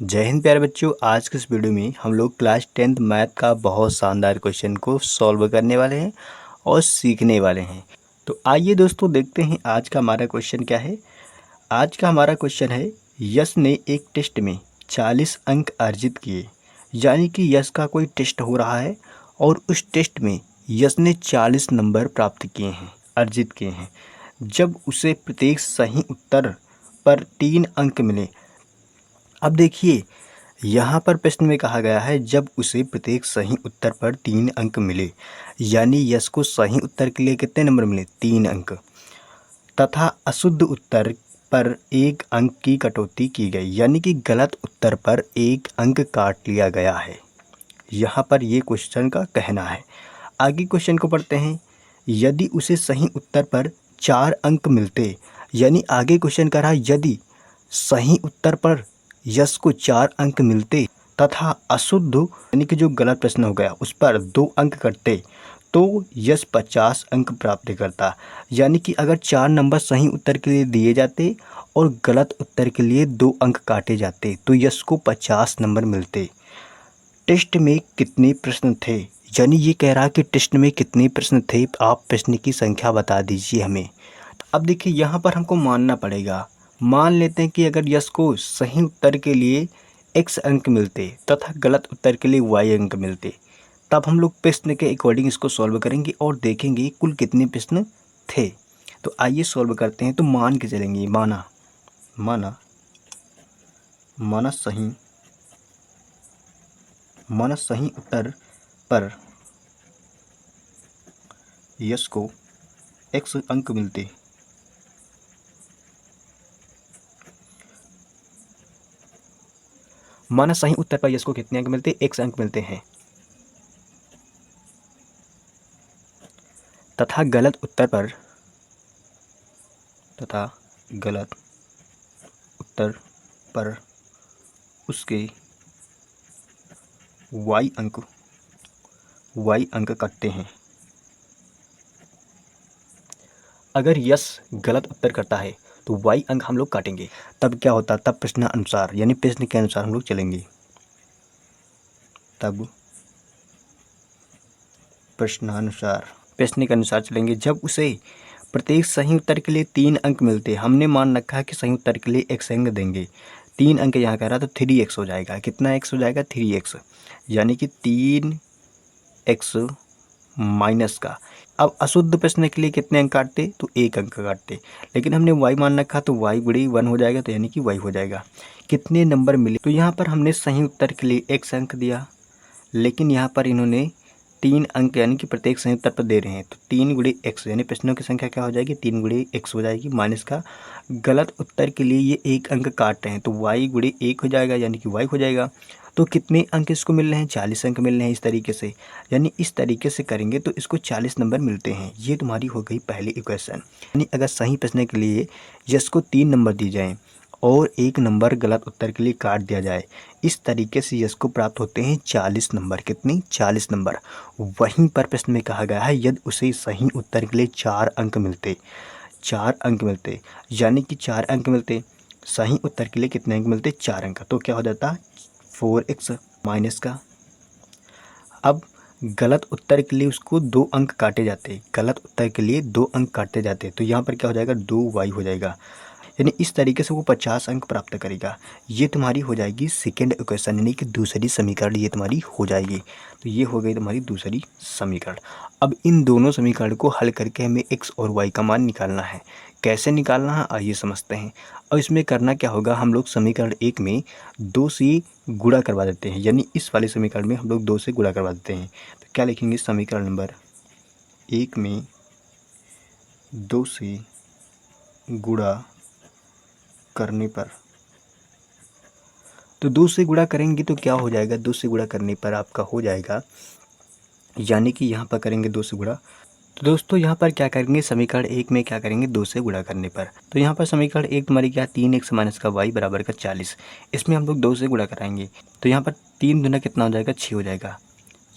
जय हिंद प्यारे बच्चों। आज के इस वीडियो में हम लोग क्लास 10th मैथ का बहुत शानदार क्वेश्चन को सॉल्व करने वाले हैं और सीखने वाले हैं। तो आइए दोस्तों देखते हैं आज का हमारा क्वेश्चन क्या है। आज का हमारा क्वेश्चन है, यश ने एक टेस्ट में 40 अंक अर्जित किए। यानी कि यश का कोई टेस्ट हो रहा है और उस टेस्ट में यश ने 40 नंबर प्राप्त किए हैं, अर्जित किए हैं। जब उसे प्रत्येक सही उत्तर पर 3 अंक मिले। अब देखिए, यहाँ पर प्रश्न में कहा गया है जब उसे प्रत्येक सही उत्तर पर 3 अंक मिले, यानी यश को सही उत्तर के लिए कितने नंबर मिले, 3 अंक, तथा अशुद्ध उत्तर पर 1 अंक की कटौती की गई, यानी कि गलत उत्तर पर 1 अंक काट लिया गया है। यहाँ पर ये क्वेश्चन का कहना है। आगे क्वेश्चन को पढ़ते हैं। यदि उसे सही उत्तर पर 4 अंक मिलते, यानी आगे क्वेश्चन कह रहा है यदि सही उत्तर पर यश को 4 अंक मिलते तथा अशुद्ध यानी कि जो गलत प्रश्न हो गया उस पर 2 अंक कटते तो यश 50 अंक प्राप्त करता। यानी कि अगर 4 नंबर सही उत्तर के लिए दिए जाते और गलत उत्तर के लिए 2 अंक काटे जाते तो यश को 50 नंबर मिलते। टेस्ट में कितने प्रश्न थे, यानी ये कह रहा कि टेस्ट में कितने प्रश्न थे, आप प्रश्न की संख्या बता दीजिए हमें। अब देखिए, यहाँ पर हमको मानना पड़ेगा। मान लेते हैं कि अगर यश को सही उत्तर के लिए x अंक मिलते तथा गलत उत्तर के लिए y अंक मिलते, तब हम लोग प्रश्न के अकॉर्डिंग इसको सॉल्व करेंगे और देखेंगे कुल कितने प्रश्न थे। तो आइए सॉल्व करते हैं। तो मान के चलेंगे, माना सही उत्तर पर यश को x अंक मिलते, माना सही उत्तर पर यश को कितने अंक मिलते, x अंक मिलते हैं, तथा गलत उत्तर पर उसके y अंक कटते हैं। अगर यश गलत उत्तर करता है तो y अंक हम लोग काटेंगे। तब क्या होता, तब प्रश्नानुसार यानी प्रश्न के अनुसार हम लोग चलेंगे। तब प्रश्न के अनुसार चलेंगे। जब उसे प्रत्येक सही उत्तर के लिए 3 अंक मिलते, हमने मान रखा है कि सही उत्तर के लिए x अंक देंगे। 3 अंक यहाँ कह रहा तो 3x हो जाएगा। कितना x हो जाएगा, 3x, यानी कि 3x माइनस का। अब अशुद्ध प्रश्न के लिए कितने अंक काटते, तो 1 अंक काटते, लेकिन हमने y मान रखा तो y गुणे 1 हो जाएगा, तो यानी कि y हो जाएगा। कितने नंबर मिले, तो यहाँ पर हमने सही उत्तर के लिए x अंक दिया, लेकिन यहाँ पर इन्होंने 3 अंक यानी कि प्रत्येक सही उत्तर पर दे रहे हैं, तो 3 गुणे x यानी प्रश्नों की संख्या क्या हो जाएगी, 3 गुणे x हो जाएगी, माइनस का गलत उत्तर के लिए ये 1 अंक काट रहे हैं तो y गुणे 1 हो जाएगा, यानी कि y हो जाएगा। तो कितने अंक इसको मिल रहे हैं, 40 अंक मिल रहे हैं। इस तरीके से, यानी इस तरीके से करेंगे तो इसको 40 नंबर मिलते हैं। ये तुम्हारी हो गई पहली इक्वेशन। यानी अगर सही प्रश्न के लिए यश को 3 नंबर दिए जाएँ और 1 नंबर गलत उत्तर के लिए काट दिया जाए, इस तरीके से यश को प्राप्त होते हैं 40 नंबर। कितनी, 40 नंबर। वहीं पर प्रश्न में कहा गया है यदि उसे सही उत्तर के लिए 4 अंक मिलते, 4 अंक मिलते, यानी कि 4 अंक मिलते, सही उत्तर के लिए कितने अंक मिलते, 4 अंक, तो क्या हो जाता, 4x माइनस का। अब गलत उत्तर के लिए उसको 2 अंक काटे जाते, गलत उत्तर के लिए 2 अंक काटे जाते, तो यहाँ पर क्या हो जाएगा, 2y हो जाएगा। यानी इस तरीके से वो 50 अंक प्राप्त करेगा। ये तुम्हारी हो जाएगी सेकेंड इक्वेशन, यानी कि दूसरी समीकरण ये तुम्हारी हो जाएगी। तो ये हो गई तुम्हारी दूसरी समीकरण। अब इन दोनों समीकरण को हल करके हमें x और y का मान निकालना है। कैसे निकालना है आइए समझते हैं। और इसमें करना क्या होगा, हम लोग समीकरण 1 में 2 से गुणा करवा देते हैं, यानी इस वाले समीकरण में हम लोग 2 से गुणा करवा देते हैं। तो क्या लिखेंगे, समीकरण नंबर 1 में 2 से गुणा करने पर, तो 2 से गुणा करेंगे तो क्या हो जाएगा, 2 से गुणा करने पर आपका हो जाएगा, यानी कि यहाँ पर करेंगे 2 से गुणा। तो दोस्तों यहाँ पर क्या करेंगे, समीकरण 1 में क्या करेंगे, 2 से गुणा करने पर। तो यहाँ पर समीकरण 1 तुम्हारी क्या, 3x माइनस का y बराबर का 40, इसमें हम लोग 2 से गुणा कराएंगे। तो यहाँ पर 3 दूना कितना हो जाएगा, 6 हो जाएगा,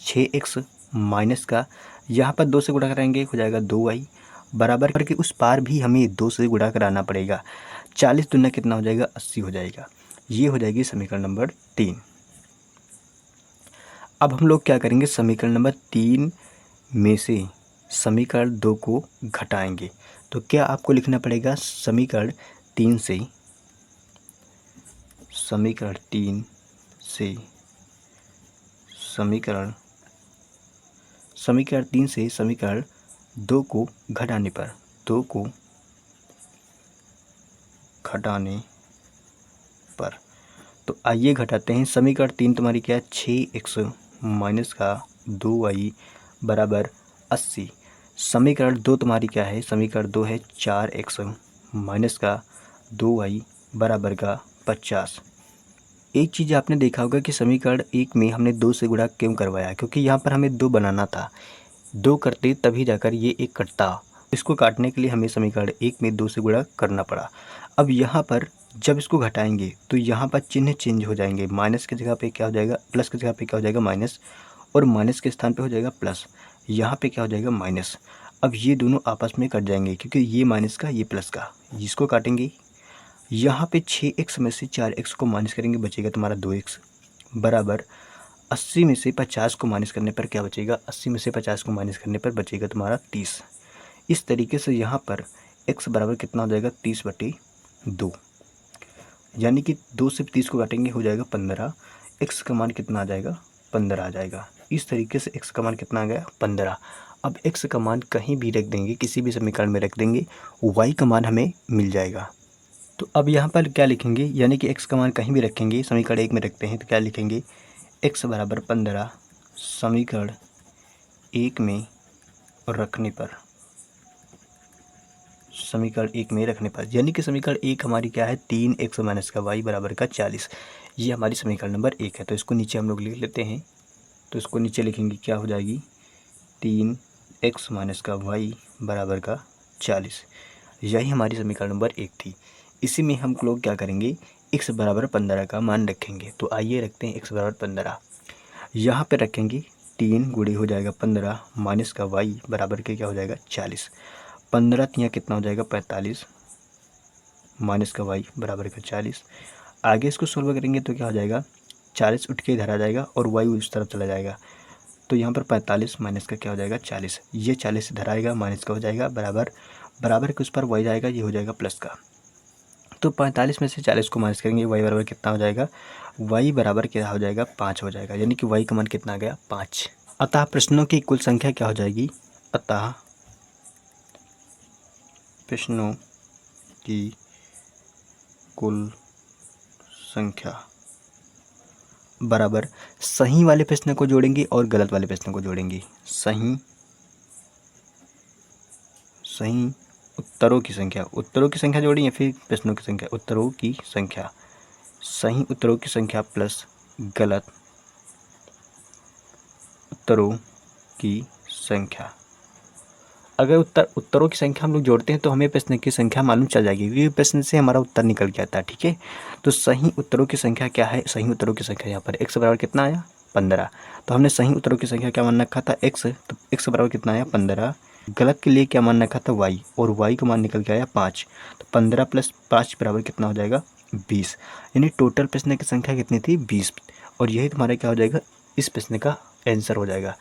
6x माइनस का, यहाँ पर 2 से गुणा कराएंगे हो जाएगा 2y बराबर करके उस पार भी हमें 2 से गुणा कराना पड़ेगा। 40 दूना कितना हो जाएगा, 80 हो जाएगा। ये हो जाएगी समीकरण नंबर 3। अब हम लोग क्या करेंगे, समीकरण नंबर 3 में से समीकरण 2 को घटाएंगे। तो क्या आपको लिखना पड़ेगा, समीकरण 3 से समीकरण 3 से समीकरण 2 को घटाने पर तो आइए घटाते हैं। समीकरण 3 तुम्हारी क्या है, 6x माइनस का 2y बराबर 80। समीकरण 2 तुम्हारी क्या है, समीकरण 2 है 4x माइनस का 2y बराबर का 50। एक चीज़ आपने देखा होगा कि समीकरण 1 में हमने 2 से गुणा क्यों करवाया, क्योंकि यहाँ पर हमें 2 बनाना था। 2 करते तभी जाकर ये 1 कटता। इसको काटने के लिए हमें समीकरण 1 में 2 से गुणा करना पड़ा। अब यहाँ पर जब इसको घटाएंगे तो यहाँ पर चिन्ह चेंज हो जाएंगे। माइनस की जगह पे क्या हो जाएगा, प्लस की जगह पे क्या हो जाएगा माइनस, और माइनस के स्थान पे हो जाएगा प्लस। यहाँ पे क्या हो जाएगा माइनस। अब ये दोनों आपस में कट जाएंगे, क्योंकि ये माइनस का ये प्लस का, जिसको काटेंगे यहाँ पे 6x में से 4x को माइनस करेंगे, बचेगा तुम्हारा 2x बराबर 80 में से 50 को माइनस करने पर क्या बचेगा, 80 में से 50 को माइनस करने पर बचेगा तुम्हारा 30। इस तरीके से यहाँ पर x बराबर कितना हो जाएगा, 30/2, यानी कि 2 से 30 को काटेंगे हो जाएगा 15। x का मान कितना आ जाएगा, 15 आ जाएगा। इस तरीके से x का मान कितना आ गया, 15। अब x का मान कहीं भी रख देंगे, किसी भी समीकरण में रख देंगे, y का मान हमें मिल जाएगा। तो अब यहाँ पर क्या लिखेंगे, यानी कि x का मान कहीं भी रखेंगे, समीकरण 1 में रखते हैं तो क्या लिखेंगे, x बराबर 15 समीकरण 1 में रखने पर, समीकरण 1 में रखने पर, यानी कि समीकरण 1 हमारी क्या है, 3x माइनस का y बराबर का 40। ये हमारी समीकरण नंबर 1 है। तो इसको नीचे हम लोग लिख लेते हैं। तो इसको नीचे लिखेंगे, क्या हो जाएगी, 3x माइनस का y बराबर का 40। यही हमारी समीकरण नंबर 1 थी। इसी में हम लोग क्या करेंगे, x बराबर 15 का मान रखेंगे। तो आइए रखते हैं x बराबर 15। यहाँ पे रखेंगे 3 गुणे हो जाएगा 15 माइनस का y बराबर के क्या हो जाएगा 40। 15 तियाँ कितना हो जाएगा 45 माइनस का y बराबर का 40। आगे इसको सोल्व करेंगे तो क्या हो जाएगा, 40 उठ के इधर आ जाएगा और y उस तरफ चला जाएगा। तो यहाँ पर 45 माइनस का क्या हो जाएगा 40। ये 40 इधर आएगा, माइनस का हो जाएगा बराबर के उस पर y जाएगा, ये हो जाएगा प्लस का। तो 45 में से 40 को माइनस करेंगे, y बराबर कितना हो जाएगा, y बराबर क्या हो जाएगा 5 हो जाएगा, यानी कि y का मान कितना आ गया 5। अतः प्रश्नों की कुल संख्या क्या हो जाएगी, अतः प्रश्नों की कुल संख्या बराबर सही वाले प्रश्न को जोड़ेंगे और गलत वाले प्रश्न को जोड़ेंगे। सही उत्तरों की संख्या जोड़ें या फिर प्रश्नों की संख्या, उत्तरों की संख्या, सही उत्तरों की संख्या प्लस गलत उत्तरों की संख्या। अगर उत्तरों की संख्या हम लोग जोड़ते हैं तो हमें प्रश्न की संख्या मालूम चल जाएगी, क्योंकि प्रश्न से हमारा उत्तर निकल के आता है। ठीक है, तो सही उत्तरों की संख्या क्या है, सही उत्तरों की संख्या यहाँ पर x बराबर कितना आया 15। तो हमने सही उत्तरों की संख्या क्या मान रखा था x, तो x बराबर कितना आया 15। गलत के लिए क्या मान रखा था y, और y का मान निकल के आया 5। तो 15 + 5 बराबर कितना हो जाएगा 20, यानी टोटल प्रश्न की संख्या कितनी थी 20। और यही तुम्हारा क्या हो जाएगा, इस प्रश्न का आंसर हो जाएगा।